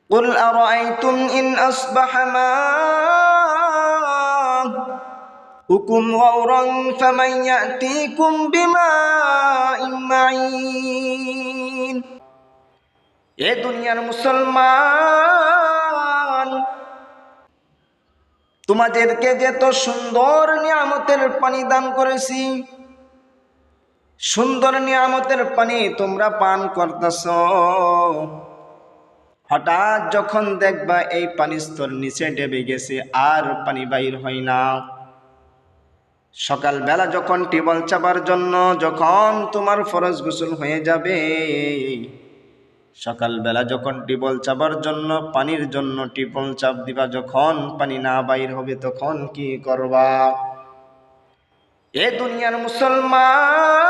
قل أرأيتم إن أصبح ماؤكم غورا فمن يأتيكم بماء معين। এ দুনিয়ার মুসলমান, তোমাদেরকে যে তো সুন্দর নিয়ামতের পানি দান করেছি, সুন্দর নিয়ামতের পানি তোমরা পান করতেছ, হঠাৎ যখন দেখবা এই পানি স্তর নিচে ডেবে গেছে, আর পানি বাইর হয় না। সকালবেলা যখন টিউবওয়েল চাপার জন্য যখন তোমার ফরজ গোসল হয়ে যাবে, সকালবেলা যখন টিউবওয়েল চাপার জন্য পানির জন্য টিউবওয়েল চাপ দিবা, যখন পানি না বাইর হবে তখন কি করবা? এ দুনিয়ার মুসলমান,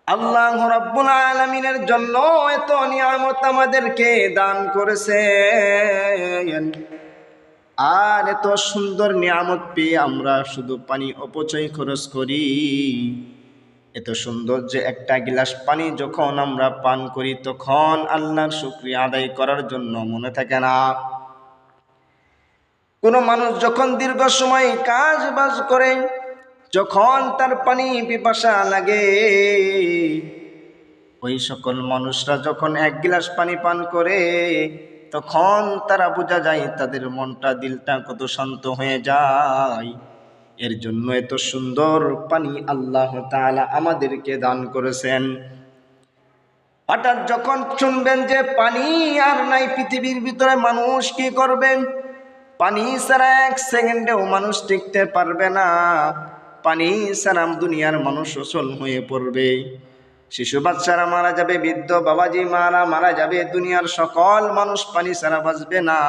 আল্লাহ রাব্বুল আলামিনের জন্য এত নিয়ামত আমাদেরকে দান করেছেন, আর এত সুন্দর নিয়ামত পেয়ে আমরা শুধু পানি অপচয় খরচ করি। এত সুন্দর যে একটা গিলাস পানি যখন আমরা পান করি, তখন আল্লাহর শুকরিয়া আদায় করার জন্য মনে থাকে না। কোনো মানুষ যখন দীর্ঘ সময় কাজ বাজ করে, যখন তার পানি পিপাসা লাগে, ওই সকল মানুষরা যখন এক গিলাস পানি পান করে, তখন তারা বোঝা যায় তাদের মনটা দিলটা কত শান্ত হয়ে যায়। এর জন্য এত সুন্দর পানি আল্লাহ তাআলা আমাদেরকে দান করেছেন। হঠাৎ যখন শুনবেন যে পানি আর নাই পৃথিবীর ভিতরে, মানুষ কি করবেন? পানি ছাড়া এক সেকেন্ডেও মানুষ টিকতে পারবে না। পানি ছাড়া দুনিয়ার মানুষ অচল হয়ে পড়বে। শিশু বাচ্চারা মারা যাবে, বৃদ্ধ বাবাজি মারা মারা যাবে, দুনিয়ার সকল মানুষ পানি ছাড়া বাঁচবে না।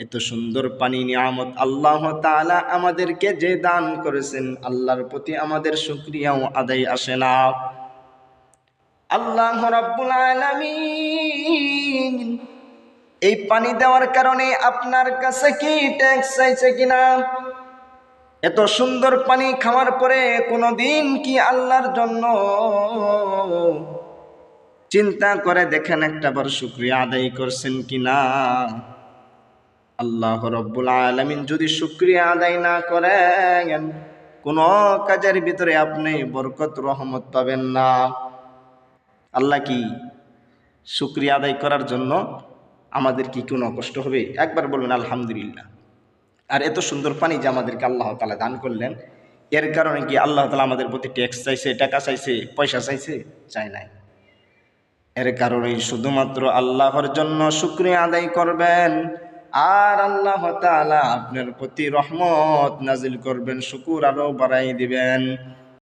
এত সুন্দর পানি নিয়ামত আল্লাহ তাআলা আমাদেরকে যে দান করেছেন, আল্লাহর প্রতি আমাদের শুকরিয়াও আদায় আসে না। আল্লাহ রাব্বুল আলামিন এই পানি দেওয়ার কারণে আপনার কাছে কি ট্যাক্স চাইছে কিনা? এত সুন্দর পানি খাওয়ার পরে কোনোদিন কি আল্লাহর জন্য চিন্তা করে দেখেন একটাবার শুকরিয়া আদায় করছেন কিনা? আল্লাহ রাব্বুল আলামিন যদি শুকরিয়া আদায় না করেন, কোন কাজের ভিতরে আপনি বরকত রহমত পাবেন না। আল্লাহ কি শুকরিয়া আদায় করার জন্য আমাদের কি কোনো কষ্ট হবে? একবার বলবেন আলহামদুলিল্লাহ। আর এত সুন্দর পানি যে আমাদেরকে আল্লাহ তাআলা দান করলেন, এর কারণে কি আল্লাহ তাআলা আমাদের প্রতি ট্যাক্স চাইছে, টাকা চাইছে, পয়সা চাইছে? চাই নাই। এর কারণেই শুধুমাত্র আল্লাহর জন্য শুকরিয়া আদায় করবেন, আর আল্লাহ তাআলা আপনার প্রতি রহমত নাজিল করবেন, শুকুর আরো বাড়াই দিবেন।